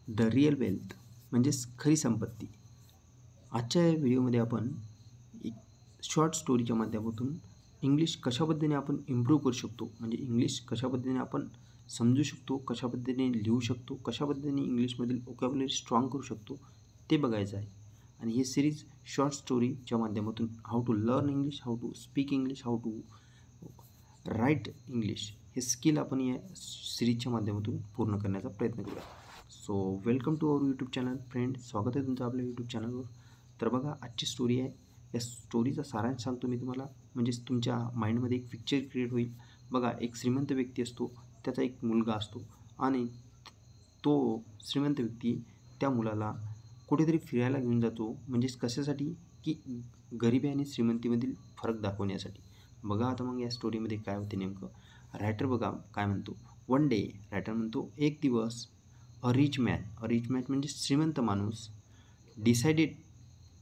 The real wealth म्हणजेच खरी संपत्ती. आजच्या या व्हिडिओमध्ये आपण एक शॉर्ट स्टोरीच्या माध्यमातून इंग्लिश कशा पद्धतीने आपण इम्प्रूव्ह करू शकतो, म्हणजे इंग्लिश कशा पद्धतीने आपण समजू शकतो, कशा पद्धतीने लिहू शकतो, कशा पद्धतीने इंग्लिशमधील व्होकॅब्युलरी स्ट्रॉंग करू शकतो ते बघायचं आहे. आणि ही सिरीज शॉर्ट स्टोरीच्या माध्यमातून how to learn English, how to speak English, how to write English हे स्किल आपण या सिरीजच्या माध्यमातून पूर्ण करण्याचा प्रयत्न करूया. So welcome to our YouTube channel friend, स्वागत आहे तुमचं आपल्या यूट्यूब चॅनलवर. तर बघा, आजची स्टोरी आहे. या स्टोरीचा सारांश सांगतो मी तुम्हाला, म्हणजेच तुमच्या माइंडमध्ये एक पिक्चर क्रिएट होईल. बघा, एक श्रीमंत व्यक्ती असतो, त्याचा एक मुलगा असतो आणि तो श्रीमंत व्यक्ती त्या मुलाला कुठेतरी फिरायला घेऊन जातो, म्हणजेच कशासाठी की गरिबी आणि श्रीमंतीमधील फरक दाखवण्यासाठी. बघा आता मग या स्टोरीमध्ये काय होते नेमकं. रायटर बघा काय म्हणतो. वन डे, रायटर म्हणतो, एक दिवस अ रिच मॅन म्हणजे श्रीमंत माणूस, डिसाइडेड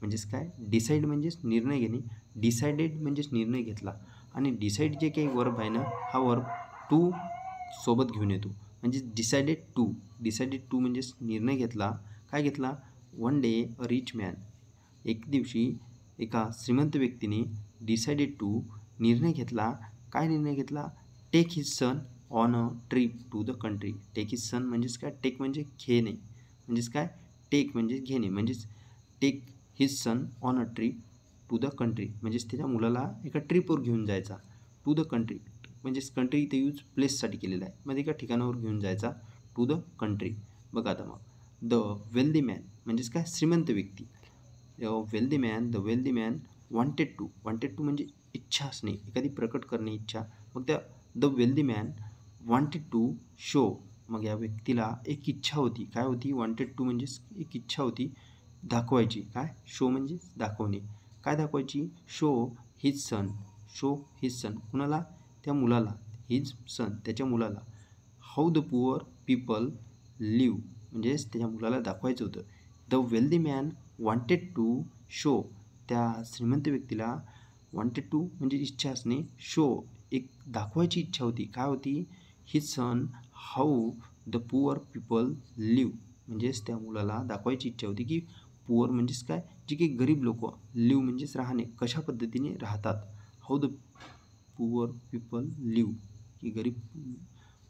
म्हणजेच काय, डिसाईड म्हणजेच निर्णय घेणे, डिसाइडेड म्हणजेच निर्णय घेतला. आणि डिसाईड जे काही वर्ब आहे ना, हा वर्ब टू सोबत घेऊन येतो, म्हणजे डिसाइडेड टू म्हणजेच निर्णय घेतला. काय घेतला? One day a rich man, एक दिवशी एका श्रीमंत व्यक्तीने डिसाइडेड टू निर्णय घेतला. काय निर्णय घेतला? Take his son on a trip to the country. Take his son म्हणजेच काय, टेक म्हणजे घेणे, म्हणजेच काय, टेक म्हणजे घेणे, म्हणजेच take his son on a trip to the country, म्हणजेच त्याच्या मुलाला एका ट्रिपवर घेऊन जायचा. टू द कंट्री म्हणजेच कंट्री इथे यूज प्लेससाठी केलेला आहे, म्हणजे एका ठिकाणावर घेऊन जायचा, टू द कंट्री. बघा आता मग, द वेल्दी मॅन म्हणजेच काय, श्रीमंत व्यक्ती. The wealthy man wanted to म्हणजे इच्छा असणे, एखादी प्रकट करणे इच्छा. मग त्या the wealthy man wanted to show, मग या व्यक्तीला एक इच्छा होती. काय होती? वॉन्टेड टू म्हणजेच एक इच्छा होती दाखवायची. काय? शो म्हणजे दाखवणे. काय दाखवायची? शो हिज सन, कुणाला? त्या मुलाला. हिज सन त्याच्या मुलाला. How the poor people live म्हणजेच त्याच्या मुलाला दाखवायचं होतं. The wealthy man wanted to show, त्या श्रीमंत व्यक्तीला वॉन्टेड टू म्हणजे इच्छा असणे, शो एक दाखवायची इच्छा होती. काय होती? His son how the poor people live, म्हणजेच त्या मुलाला दाखवायची इच्छा होती की पुअर म्हणजेच काय, जी काही गरीब लोक, लिव्ह म्हणजेच राहणे, कशा पद्धतीने राहतात. How the poor people live, की गरीब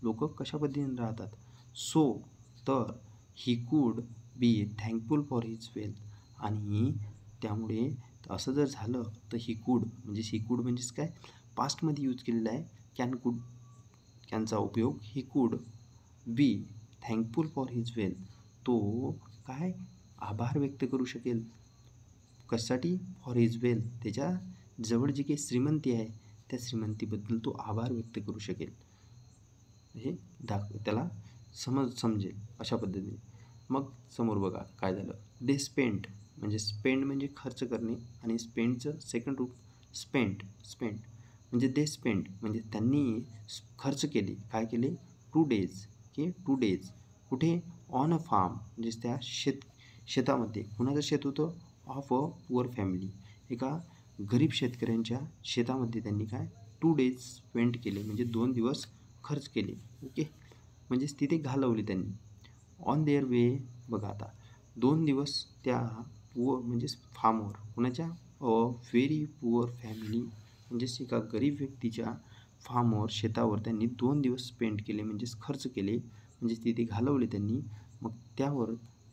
लोक कशा पद्धतीने राहतात. सो तर he could be thankful for his wealth, आणि त्यामुळे असं जर झालं तर ही कूड म्हणजेच काय, पास्टमध्ये यूज केलेला आहे. कॅनचा उपयोग. He could be thankful for his wealth, तो काय, आभार व्यक्त करू शकेल. कशासाठी? फॉर हिज वेल्थ, त्याच्या जवळ जी काही श्रीमंती आहे त्या श्रीमंतीबद्दल तो आभार व्यक्त करू शकेल, हे त्याला समजेल अशा पद्धतीने. मग समोर बघा काय झालं. दे स्पेंट म्हणजे खर्च करणे, आणि स्पेंडचं सेकंड रूप स्पेंट म्हणजे दे स्पेंट म्हणजे त्यांनी खर्च केले. काय केले? 2 डेज कुठे? ऑन अ फार्म म्हणजेच त्या शेतामध्ये. कुणाचं शेत होतं? ऑफ अ पुअर फॅमिली, एका गरीब शेतकऱ्यांच्या शेतामध्ये त्यांनी काय, 2 डेज स्पेंड केले, म्हणजे 2 दिवस खर्च केले. ओके, म्हणजेच तिथे घालवले त्यांनी. ऑन देअर वे, बघा आता 2 दिवस त्या पुअर म्हणजेच फार्मवर, कुणाच्या, व्हेरी पुअर फॅमिली म्हणजेच एका गरीब व्यक्तीच्या फार्मवर, शेतावर त्यांनी 2 दिवस स्पेंड केले, म्हणजेच खर्च केले, म्हणजेच तिथे घालवले त्यांनी. मग त्यावर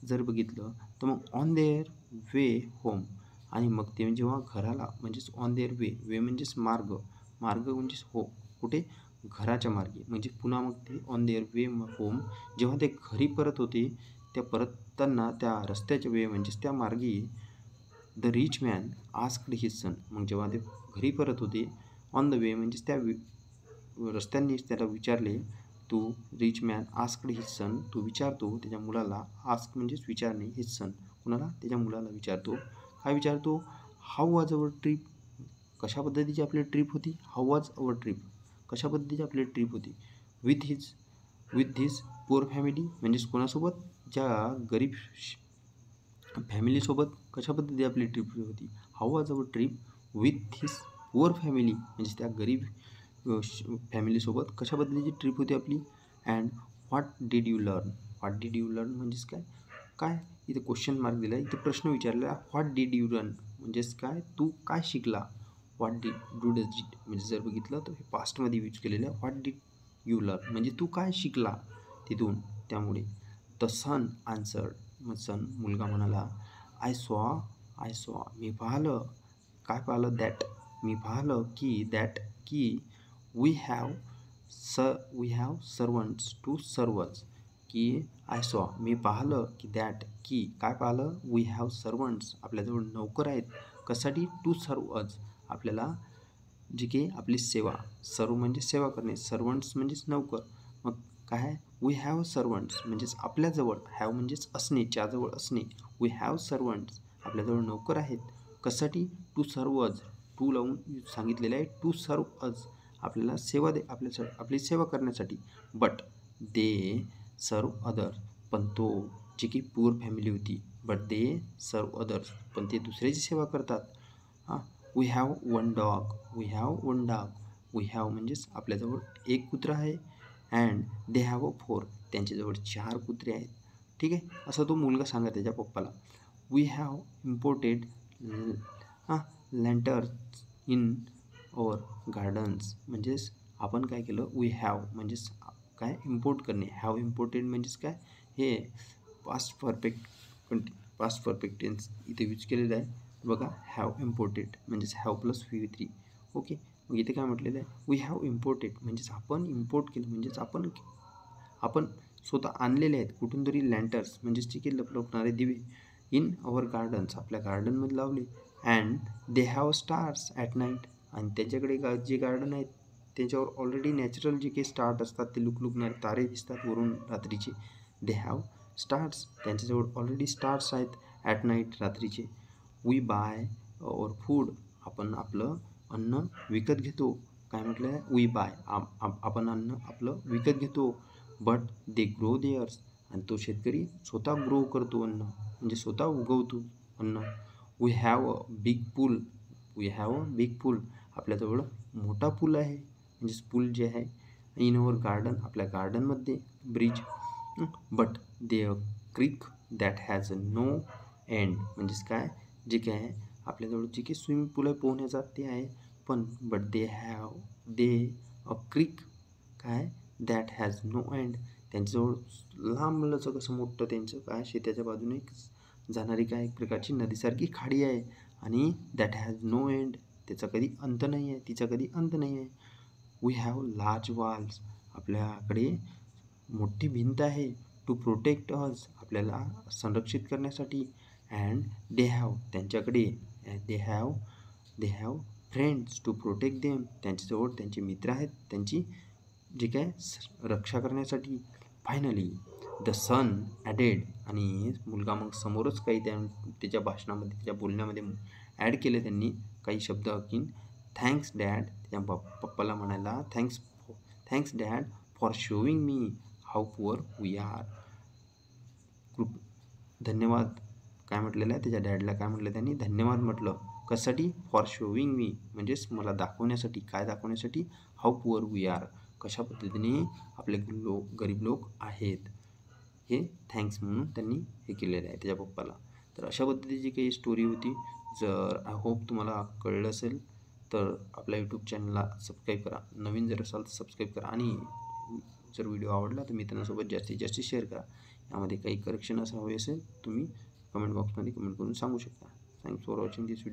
जर बघितलं तर मग ऑन देअर वे होम, आणि मग ते जेव्हा घराला, म्हणजेच ऑन देअर वे म्हणजेच मार्ग म्हणजेच हो, कुठे? घराच्या मार्गी, म्हणजे पुन्हा मग ते ऑन देअर वे होम, जेव्हा ते घरी परत होते, त्या परतताना त्या रस्त्याच्या वे म्हणजेच त्या मार्गी, the rich man asked his son, मग जेव्हा ते घरी परत होते, ऑन द वे म्हणजेच त्या रस्त्यांनीच त्याला विचारले. तो rich man asked his son, तो विचारतो त्याच्या मुलाला. आस्क म्हणजेच विचारणे, हिज सन कुणाला? त्याच्या मुलाला विचारतो. काय विचारतो? हाऊ वॉज अवर ट्रिप, कशा पद्धतीची आपली ट्रिप होती. हाऊ वॉज अवर ट्रिप, कशा पद्धतीची आपली ट्रिप होती. विथ हिज पुअर फॅमिली, म्हणजेच कोणासोबत? ज्या गरीब फॅमिलीसोबत कशा पद्धती आपली ट्रिप होती. How was our trip with his poor family, म्हणजे त्या गरीब फॅमिलीसोबत कशा पद्धतीची ट्रिप होती आपली. And what did you learn, what did you learn म्हणजेच काय, काय इथे क्वेश्चन मार्क दिला आहे, इथे प्रश्न विचारलेला व्हॉट डिड यू लर्न म्हणजेच काय, तू काय शिकला. What did do does did म्हणजे जर बघितलं तर हे पास्टमध्ये यूज केलेलं आहे. व्हॉट डिड यू लर्न म्हणजे तू काय शिकला तिथून. त्यामुळे द सन आन्सर्ड, मग सन मुलगा म्हणाला, आय सॉ मी पाहिलं, काय पाहिलं, दॅट मी पाहिलं की, दॅट की we have servants to serve अस, की आय सॉ मी पाहिलं की, दॅट की काय पाहिलं, वी हॅव सर्वंट्स आपल्याजवळ नौकर आहेत, कशासाठी, टू सर्व अस आपल्याला जी की आपली सेवा, सर्व म्हणजे सेवा करणे, सर्वंट्स म्हणजेच नौकर, मग काय वी हॅव सर्वंट्स म्हणजेच आपल्याजवळ, हॅव म्हणजेच असणे, च्याजवळ असणे, वी हॅव सर्वंट्स आपल्याजवळ नौकर आहेत, कशासाठी, टू सर्व अस, टू लावून सांगितलेलं आहे, टू सर्व अस आपल्याला सेवा आपली सेवा करण्यासाठी. बट दे सर्व अदर पण तो जी की पुअर फॅमिली होती, बट दे सर्व अदर्स पण ते दुसऱ्याची सेवा करतात. हां, we have one dog we have म्हणजेच आपल्याजवळ एक कुत्रा आहे, अँड दे हॅव अ 4 त्यांच्याजवळ 4 कुत्रे आहेत. ठीक आहे, असं तो मुलगा सांगा त्याच्या पप्पाला. We have imported lanterns in our gardens म्हणजेच आपण काय केलं, वी हॅव म्हणजेच काय इम्पोर्ट करणे, हॅव इम्पोर्टेड म्हणजेच काय, हे पास्ट परफेक्ट टेन्स इथे यूज केलेलं आहे बघा. हॅव इम्पोर्टेड म्हणजेच हॅव प्लस VV3. ओके, मग इथे काय म्हटलेलं आहे, वी हॅव इम्पोर्टेड म्हणजेच आपण इम्पोर्ट केलं, म्हणजेच आपण स्वतः आणलेले आहेत कुठून तरी, लँटर्स म्हणजेच जे की लपलपणारे दिवे, इन अवर गार्डन्स आपल्या गार्डनमध्ये लावले, and they have stars at night आणि त्यांच्याकडे जे गार्डन आहेत त्याच्यावर ऑलरेडी नॅचरल जे काही स्टार्ट असतात ते लुकलुकणारे तारे दिसतात वरून रात्रीचे. दे हॅव स्टार्स त्यांच्याजवळ ऑलरेडी स्टार्स आहेत ॲट नाईट रात्रीचे. वी बाय अवर फूड आपण आपलं अन्न विकत घेतो. काय म्हटलं आहे, वी बाय आपण अन्न आपलं विकत घेतो. बट दे ग्रो देअर्स आणि तो शेतकरी स्वतः ग्रो करतो अन्न म्हणजे स्वतः उगवतो अन्न. वी हॅव अ बिग पूल आपल्याजवळ मोठा पूल आहे म्हणजेच पूल जे आहे, इन अवर गार्डन आपल्या गार्डनमध्ये, bridge. But they a creek that has no end म्हणजेच काय, जे काय आहे आपल्याजवळ जे काही स्विमिंग पूल आहे पोहण्याचा ते आहे, पण बट दे अ क्रिक काय, दॅट हॅज नो एंड त्यांच्याजवळ लांब लचक असं मोठं त्यांचं काय शेताच्या बाजूने जाणारी काय एक प्रकारची नदीसारखी खाडी आहे, आणि दॅट हॅज नो एंड त्याचा कधी अंत नाही आहे, तिचा कधी अंत नाही आहे. वी हॅव लार्ज वॉल्स आपल्याकडे मोठी भिंत आहे, टू प्रोटेक्ट अस आपल्याला संरक्षित करण्यासाठी. अँड दे हॅव त्यांच्याकडे, they have friends to protect them त्यांच्याजवळ त्यांचे मित्र आहेत त्यांची जे काय रक्षा करण्यासाठी. फायनली द सन ॲडेड आणि मुलगा मग समोरच काही त्याच्या भाषणामध्ये त्याच्या बोलण्यामध्ये ॲड केले त्यांनी काही शब्द की, थँक्स डॅड त्या पप्पाला म्हणायला, thanks dad for showing me how poor we are. धन्यवाद काय म्हटलेलं आहे त्याच्या डॅडला, काय म्हटलं त्यांनी, धन्यवाद म्हटलं, कशासाठी, फॉर शोविंग मी म्हणजेच मला दाखवण्यासाठी, काय दाखवण्यासाठी, हाऊ पुअर वी आर कशा पद्धतीने आपले गरीब लोक आहेत हे थँक्स म्हणून त्यांनी हे केलेलं आहे त्याच्या पप्पाला. तर अशा पद्धतीची काही स्टोरी होती. जर आय होप तुम्हाला कळलं असेल तर आपल्या यूट्यूब चॅनलला सबस्क्राईब करा, नवीन जर असाल तर सबस्क्राईब करा, आणि जर व्हिडिओ आवडला तर मित्रांसोबत जास्तीत जास्त शेअर करा. यामध्ये काही करेक्शन असं हवे असेल तुम्ही कमेंट बॉक्समध्ये कमेंट करून सांगू शकता. Thanks for watching this video.